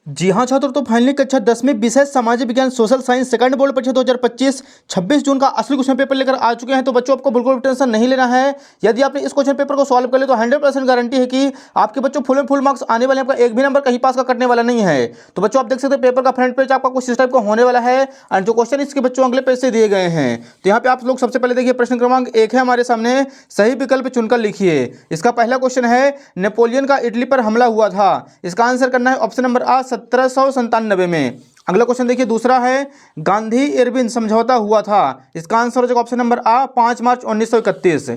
जी हाँ छात्रों, तो फाइनली कक्षा 10 में विषय सामाजिक विज्ञान सोशल साइंस सेकंड बोर्ड परीक्षा 2025 26 जून का असली क्वेश्चन पेपर लेकर आ चुके हैं। तो बच्चों आपको बिल्कुल टेंशन नहीं लेना है। यदि आपने इस क्वेश्चन पेपर को सॉल्व कर लिया तो 100% गारंटी है कि आपके बच्चों फुल एंड फुल मार्क्स आने वाले हैं। आपका एक भी नंबर कहीं पास का कटने वाला नहीं है। तो बच्चों आप देख सकते हैं पेपर का फ्रंट पेज आपका कुछ इस टाइप का होने वाला है एंड जो क्वेश्चन इसके बच्चों अगले पेज से दिए गए हैं। तो यहाँ पे आप लोग सबसे पहले देखिए प्रश्न क्रमांक 1 है हमारे सामने, सही विकल्प चुनकर लिखिए। इसका पहला क्वेश्चन है नेपोलियन का इटली पर हमला हुआ था। इसका आंसर करना है ऑप्शन नंबर आ 1797 में। अगला क्वेश्चन देखिए दूसरा है गांधी इरविन समझौता हुआ था। इसका आंसर हो जाएगा ऑप्शन नंबर आ 5 मार्च 1931।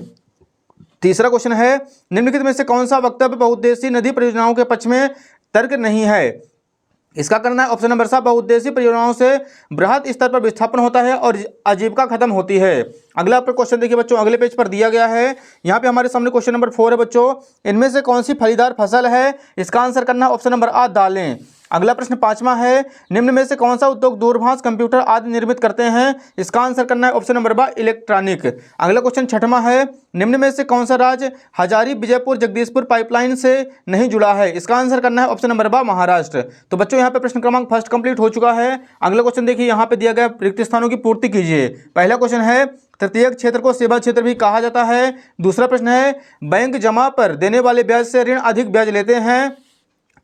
तीसरा क्वेश्चन है निम्नलिखित में से कौन सा वक्तव्य बहुउद्देशीय नदी परियोजनाओं के पक्ष में तर्क नहीं है। इसका करना है ऑप्शन नंबर सा बहुउद्देशीय परियोजनाओं से बृहद स्तर पर विस्थापन होता है और आजीविका खत्म होती है। अगला क्वेश्चन देखिए बच्चों अगले पेज पर दिया गया है। यहाँ पे हमारे सामने क्वेश्चन नंबर 4 है बच्चों, इनमें से कौन सी फलीदार फसल है। इसका आंसर करना है ऑप्शन नंबर आ दालें। अगला प्रश्न 5वां है निम्न में से कौन सा उद्योग दूरभाष कंप्यूटर आदि निर्मित करते हैं। इसका आंसर करना है ऑप्शन नंबर बा इलेक्ट्रॉनिक। अगला क्वेश्चन 6वां है निम्न में से कौन सा राज्य हजारी विजयपुर जगदीशपुर पाइपलाइन से नहीं जुड़ा है। इसका आंसर करना है ऑप्शन नंबर बा महाराष्ट्र। तो बच्चों यहाँ पे प्रश्न क्रमांक फर्स्ट कंप्लीट हो चुका है। अगला क्वेश्चन देखिए यहाँ पे दिया गया रिक्त स्थानों की पूर्ति कीजिए। पहला क्वेश्चन है तृतीयक क्षेत्र को सेवा क्षेत्र भी कहा जाता है। दूसरा प्रश्न है बैंक जमा पर देने वाले ब्याज से ऋण अधिक ब्याज लेते हैं।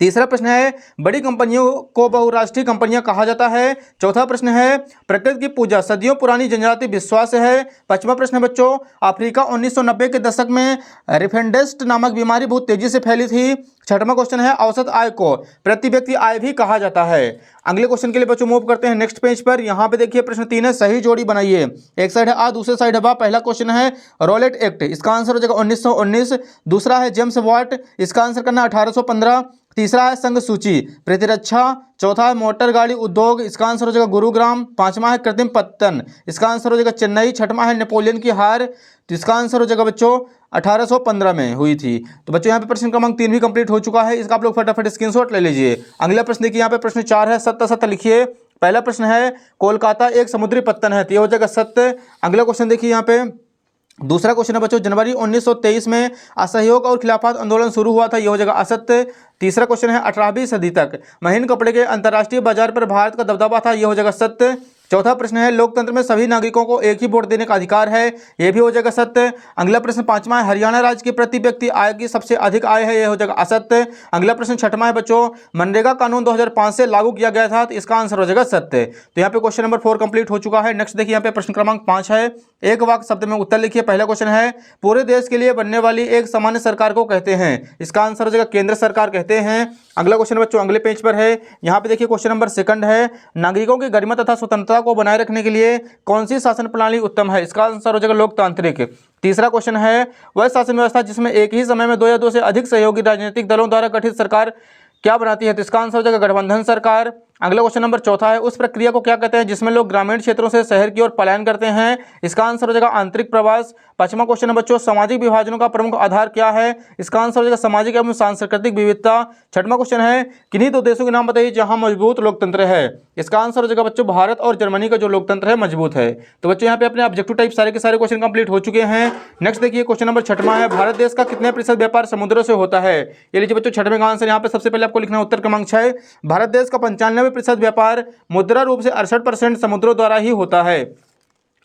तीसरा प्रश्न है बड़ी कंपनियों को बहुराष्ट्रीय कंपनियां कहा जाता है। चौथा प्रश्न है प्रकृति की पूजा सदियों पुरानी जनजातीय विश्वास है। पांचवा प्रश्न है बच्चों अफ्रीका 1990 के दशक में रिफेंडेस्ट नामक बीमारी बहुत तेजी से फैली थी। छठवां क्वेश्चन है औसत आय को प्रति व्यक्ति आय भी कहा जाता है। अगले क्वेश्चन के लिए बच्चों मूव करते हैं नेक्स्ट पेज पर। यहाँ पे देखिए प्रश्न 3 है सही जोड़ी बनाइए। एक साइड है आ दूसरे साइड है बा। पहला क्वेश्चन है रॉलेट एक्ट, इसका आंसर हो जाएगा 1919। दूसरा है जेम्स वाट, इसका आंसर करना 1815। तीसरा है संघ सूची प्रतिरक्षा। चौथा है मोटर गाड़ी उद्योग, इसका आंसर हो जाएगा गुरुग्राम। पांचवा है कृत्रिम पत्तन, इसका आंसर हो जाएगा चेन्नई। छठवां है नेपोलियन की हार, तो इसका आंसर हो जाएगा बच्चों 1815 में हुई थी। तो बच्चों यहाँ पे प्रश्न क्रमांक 3 भी कंप्लीट हो चुका है। इसका आप लोग फटाफट स्क्रीनशॉट ले लीजिए। अगला प्रश्न देखिए यहाँ पे प्रश्न 4 है सत्य सत्य लिखिए। पहला प्रश्न है कोलकाता एक समुद्री पत्तन है, तो ये हो जाएगा सत्य। अगला क्वेश्चन देखिए यहाँ पे दूसरा क्वेश्चन है बच्चों जनवरी 1923 में असहयोग और खिलाफत आंदोलन शुरू हुआ था, ये हो जाएगा असत्य। तीसरा क्वेश्चन है 18वीं सदी तक महीन कपड़े के अंतर्राष्ट्रीय बाजार पर भारत का दबदबा था, ये हो जाएगा सत्य। चौथा प्रश्न है लोकतंत्र में सभी नागरिकों को एक ही वोट देने का अधिकार है, यह भी हो जाएगा सत्य। अगला प्रश्न 5वां है हरियाणा राज्य की प्रति व्यक्ति आय की सबसे अधिक आय है, यह हो जाएगा असत्य। अगला प्रश्न 6वां है बच्चों मनरेगा कानून 2005 से लागू किया गया था, तो इसका आंसर हो जाएगा सत्य। तो यहाँ पे क्वेश्चन नंबर 4 कंप्लीट हो चुका है। नेक्स्ट देखिए यहाँ पे प्रश्न क्रमांक 5 है एक वाक्य शब्द में उत्तर लिखिए। पहला क्वेश्चन है पूरे देश के लिए बनने वाली एक सामान्य सरकार को कहते हैं, इसका आंसर हो जाएगा केंद्र सरकार कहते हैं। अगला क्वेश्चन बच्चों अगले पेज पर है। यहाँ पे देखिए क्वेश्चन नंबर 2 है नागरिकों की गरिमा तथा स्वतंत्रता को बनाए रखने के लिए कौन सी शासन प्रणाली उत्तम है, इसका आंसर हो जाएगा लोकतांत्रिक। तीसरा क्वेश्चन है वह शासन व्यवस्था जिसमें एक ही समय में 2 या 2 से अधिक सहयोगी राजनीतिक दलों द्वारा गठित सरकार क्या बनाती है, तो इसका आंसर हो जाएगा गठबंधन सरकार। अगला क्वेश्चन नंबर 4 है उस प्रक्रिया को क्या कहते हैं जिसमें लोग ग्रामीण क्षेत्रों से शहर की ओर पलायन करते हैं, इसका आंसर हो जाएगा आंतरिक प्रवास। पांचवा क्वेश्चन है बच्चों सामाजिक विभाजनों का प्रमुख आधार क्या है, इसका आंसर हो जाएगा सामाजिक एवं सांस्कृतिक विविधता। छठवां क्वेश्चन है किन्हीं 2 देशों के नाम बताइए जहां मजबूत लोकतंत्र है, इसका आंसर हो जाएगा बच्चों भारत और जर्मनी का जो लोकतंत्र है मजबूत है। तो बच्चों यहाँ पे अपने ऑब्जेक्टिव टाइप सारे के सारे क्वेश्चन कंप्लीट हो चुके हैं। नेक्स्ट देखिए क्वेश्चन नंबर 6वां है भारत देश का कितने प्रतिशत व्यापार समुद्रों से होता है। ये लीजिए बच्चों 6वें का आंसर यहाँ पे सबसे पहले आपको लिखना है उत्तर क्रमांक 6। भारत देश का 95% व्यापार मुद्रा रूप से 68% समुद्रों द्वारा ही होता है।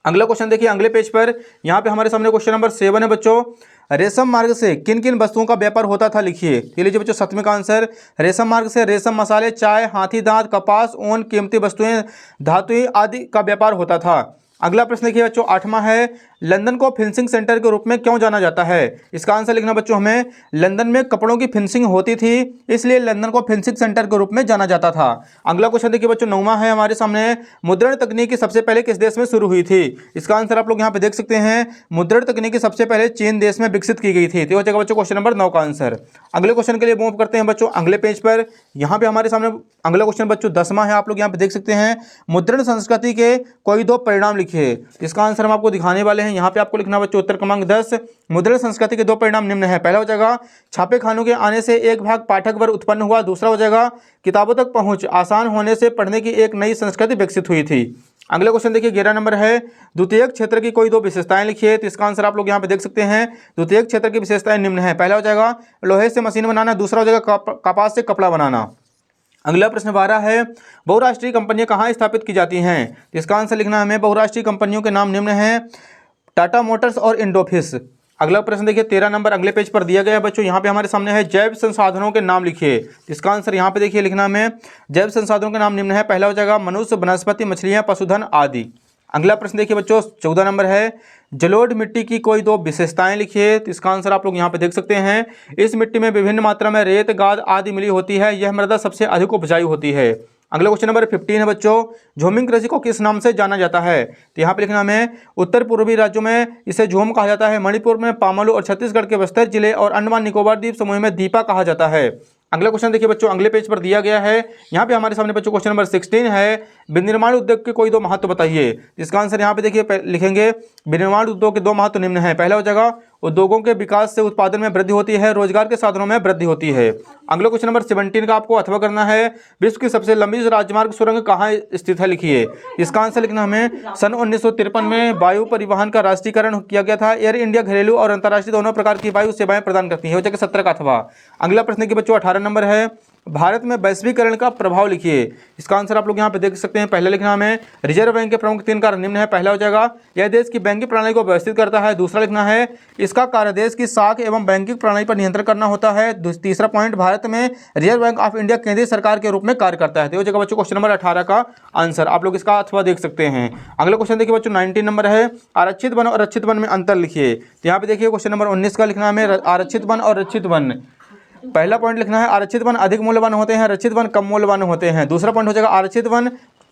अगला क्वेश्चन देखिए अगले पेज पर। यहाँ पे हमारे सामने क्वेश्चन नंबर 7 है बच्चों रेशम मार्ग से किन किन वस्तुओं का व्यापार होता था लिखिए। ये लीजिए बच्चों 7वें का आंसर रेशम मार्ग से रेशम मसाले चाय हाथी दांत कपास ऊन कीमती वस्तुएं धातुएं आदि का व्यापार होता था। अगला प्रश्न देखिए बच्चों 8वां है लंदन को फिनिशिंग सेंटर के रूप में क्यों जाना जाता है, इसका आंसर लिखना बच्चों हमें लंदन में कपड़ों की फिनिशिंग होती थी इसलिए लंदन को फिनिशिंग सेंटर के रूप में जाना जाता था। अगला क्वेश्चन देखिए बच्चों 9वां है हमारे सामने मुद्रण तकनीकी सबसे पहले किस देश में शुरू हुई थी, इसका आंसर आप लोग यहाँ पे देख सकते हैं मुद्रण तकनीकी सबसे पहले चीन देश में विकसित की गई थी। तो हो जाएगा बच्चों क्वेश्चन नंबर 9 का आंसर। अगले क्वेश्चन के लिए मूव करते हैं बच्चों अगले पेज पर। यहाँ पे हमारे सामने अगला क्वेश्चन बच्चों 10वां है, आप लोग यहाँ पे देख सकते हैं मुद्रण संस्कृति के कोई 2 परिणाम लिखिए, इसका आंसर हम आपको दिखाने वाले हैं। यहाँ पे आपको लिखना बच्चों उत्तर क्रमांक 10 मुद्रण संस्कृति के 2 परिणाम निम्न है। पहला हो जाएगा छापे खानों के आने से एक भाग पाठक वर्ग उत्पन्न हुआ। दूसरा हो जाएगा किताबों तक पहुंच आसान होने से पढ़ने की एक नई संस्कृति विकसित हुई थी। अगला क्वेश्चन देखिए 11 नंबर है द्वितीयक क्षेत्र की कोई 2 विशेषताएं लिखिए, तो इसका आंसर आप लोग यहाँ पे देख सकते हैं द्वितीयक क्षेत्र की विशेषताएं निम्न है। पहला हो जाएगा लोहे से मशीन बनाना, दूसरा हो जाएगा कपास से कपड़ा बनाना। अगला प्रश्न 12 है, बहुराष्ट्रीय कंपनियां कहाँ स्थापित की जाती हैं? तो इसका आंसर लिखना है हमें, बहुराष्ट्रीय कंपनियों के नाम निम्न हैं, टाटा मोटर्स और इंडोफिस। अगला प्रश्न देखिए 13 नंबर अगले पेज पर दिया गया है बच्चों, यहाँ पे हमारे सामने है जैव संसाधनों के नाम लिखिए। इसका आंसर यहाँ पे देखिए लिखना में, जैव संसाधनों के नाम निम्न है, पहला हो जाएगा मनुष्य, वनस्पति, मछलियाँ, पशुधन आदि। अगला प्रश्न देखिए बच्चों 14 नंबर है, जलोढ़ मिट्टी की कोई दो विशेषताएं लिखिए। तो इसका आंसर आप लोग यहाँ पे देख सकते हैं, इस मिट्टी में विभिन्न मात्रा में रेत, गाद आदि मिली होती है, यह मृदा सबसे अधिक उपजाऊ होती है। अगला क्वेश्चन नंबर 15 है बच्चों, झूमिंग कृषि को किस नाम से जाना जाता है? तो यहाँ पे लिखना है, उत्तर पूर्वी राज्यों में इसे झूम कहा जाता है, मणिपुर में पामालू और छत्तीसगढ़ के बस्तर जिले और अंडमान निकोबार द्वीप समूह में दीपा कहा जाता है। अगला क्वेश्चन देखिए बच्चों अगले पेज पर दिया गया है, यहाँ पे हमारे सामने बच्चों क्वेश्चन नंबर 16 है, विनिर्माण उद्योग के कोई दो महत्व बताइए। इसका आंसर यहाँ पे देखिए लिखेंगे, विनिर्माण उद्योग के दो महत्व निम्न है, पहला हो जाएगा उद्योगों के विकास से उत्पादन में वृद्धि होती है, रोजगार के साधनों में वृद्धि होती है। अगला क्वेश्चन नंबर 17 का आपको अथवा करना है, विश्व की सबसे लंबी राजमार्ग सुरंग कहाँ स्थित है लिखिए। इसका आंसर लिखना हमें, सन 1953 में वायु परिवहन का राष्ट्रीयकरण किया गया था। एयर इंडिया घरेलू और अंतर्राष्ट्रीय दोनों प्रकार की वायु सेवाएं प्रदान करती है, हो जाएगा 17 का अथवा। अगला प्रश्न की बच्चों 18 नंबर है, भारत में वैश्वीकरण का प्रभाव लिखिए। इसका आंसर आप लोग यहाँ पे देख सकते हैं, पहले लिखना हमें, रिजर्व बैंक के प्रमुख 3 कार्य निम्न है, पहला हो जाएगा यह देश की बैंकिंग प्रणाली को व्यवस्थित करता है, दूसरा लिखना है इसका कार्य देश की साख एवं बैंकिंग प्रणाली पर नियंत्रण करना होता है, तीसरा पॉइंट भारत में रिजर्व बैंक ऑफ इंडिया केंद्रीय सरकार के रूप में कार्य करता है। तो ये जगह बच्चों क्वेश्चन नंबर 18 का आंसर आप लोग इसका अथवा देख सकते हैं। अगला क्वेश्चन देखिए बच्चों 19 नंबर है, आरक्षित वन और रक्षित वन में अंतर लिखिए। तो यहाँ पे देखिए क्वेश्चन नंबर 19 का लिखना है, आरक्षित वन और रक्षित वन। पहला पॉइंट लिखना है, आरक्षित वन अधिक मूल्यवान होते हैं, रक्षित वन कम मूल्यवान होते हैं। दूसरा पॉइंट हो जाएगा, आरक्षित वन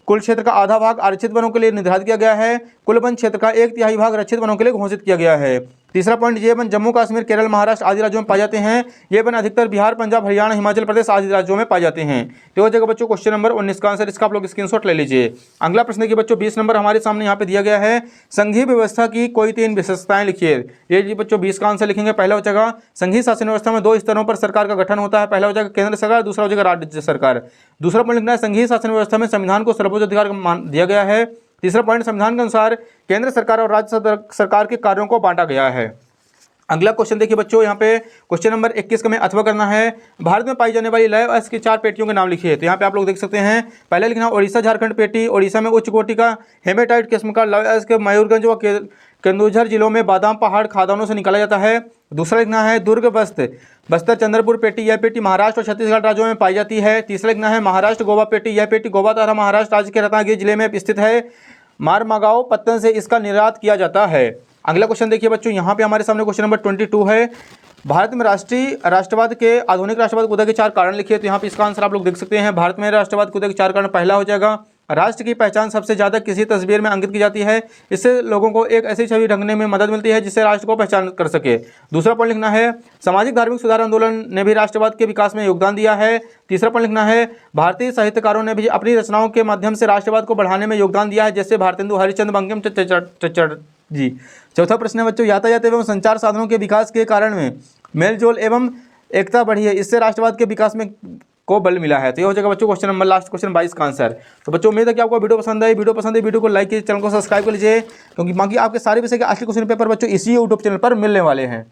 कुल क्षेत्र का आधा भाग आरक्षित वनों के लिए निर्धारित किया गया है, कुल वन क्षेत्र का 1/3 भाग रक्षित वनों के लिए घोषित किया गया है। तीसरा पॉइंट, ये वन जम्मू कश्मीर, केरल, महाराष्ट्र आदि राज्यों में पाए जाते हैं, ये वन अधिकतर बिहार, पंजाब, हरियाणा, हिमाचल प्रदेश आदि राज्यों में पाए जाते हैं। तो हो जाएगा बच्चों क्वेश्चन नंबर 19 का आंसर, इसका आप लोग स्क्रीनशॉट ले लीजिए। अगला प्रश्न देखिए बच्चों 20 नंबर हमारे सामने यहाँ पे दिया गया है, संघीय व्यवस्था की कोई 3 विशेषताएं लिखिए। ये जी बच्चों 20 का आंसर लिखेंगे, पहला हो जाएगा संघीय शासन व्यवस्था में 2 स्तरों पर सरकार का गठन होता है, पहला हो जाएगा केंद्र सरकार, दूसरा हो जाएगा राज्य सरकार। दूसरा पॉइंट लिखना है, संघीय शासन व्यवस्था में संविधान को सर्वोच्च अधिकार दिया गया है। तीसरा पॉइंट, संविधान के अनुसार केंद्र सरकार और राज्य सरकार के कार्यों को बांटा गया है। अगला क्वेश्चन देखिए बच्चों, यहाँ पे क्वेश्चन नंबर 21 का में अथवा करना है, भारत में पाई जाने वाली लौह अयस्क की 4 पेटियों के नाम लिखिए। तो यहाँ पे आप लोग देख सकते हैं, पहले लिखना ओडिशा झारखंड पेटी, ओडिशा में उच्च कोटि का हेमेटाइट किस्म का लौह अयस्क मयूरगंज व केंदुझर जिलों में बादाम पहाड़ खादानों से निकाला जाता है। दूसरा लिखना है दुर्ग बस्तर चंद्रपुर पेटी, यह पेटी महाराष्ट्र और छत्तीसगढ़ राज्यों में पाई जाती है। तीसरा लिखना है महाराष्ट्र गोवा पेटी, यह पेटी गोवा तथा महाराष्ट्र राज्य के रत्नागिरी जिले में स्थित है, मारमागांव पत्तन से इसका निर्यात किया जाता है। अगला क्वेश्चन देखिए बच्चों, यहाँ पे हमारे सामने क्वेश्चन नंबर 22 है, भारत में राष्ट्रवाद के आधुनिक राष्ट्रवाद उदय के 4 कारण लिखिए। तो यहाँ पे इसका आंसर आप लोग देख सकते हैं, भारत में राष्ट्रवाद के उदय के 4 कारण, पहला हो जाएगा राष्ट्र की पहचान सबसे ज़्यादा किसी तस्वीर में अंकित की जाती है, इससे लोगों को एक ऐसी छवि ढंगने में मदद मिलती है जिससे राष्ट्र को पहचान कर सके। दूसरा पॉइंट लिखना है, सामाजिक धार्मिक सुधार आंदोलन ने भी राष्ट्रवाद के विकास में योगदान दिया है। तीसरा पॉइंट लिखना है, भारतीय साहित्यकारों ने भी अपनी रचनाओं के माध्यम से राष्ट्रवाद को बढ़ाने में योगदान दिया है, जैसे भारतेंदु हरिश्चंद्र, बंकिम चंद्र जी। चौथा प्रश्न है बच्चों, यातायात एवं संचार साधनों के विकास के कारण में मेलजोल एवं एकता बढ़ी है, इससे राष्ट्रवाद के विकास में को बल मिला है। तो ये हो जाएगा बच्चों क्वेश्चन नंबर लास्ट क्वेश्चन 22 का आंसर। तो बच्चों उम्मीद है कि आपको वीडियो पसंद आई, वीडियो को लाइक कीजिए, चैनल को सब्सक्राइब कर लीजिए, क्योंकि बाकी आपके सारे विषय के असली क्वेश्चन पेपर बच्चों इसी यूट्यूब चैनल पर मिलने वाले हैं।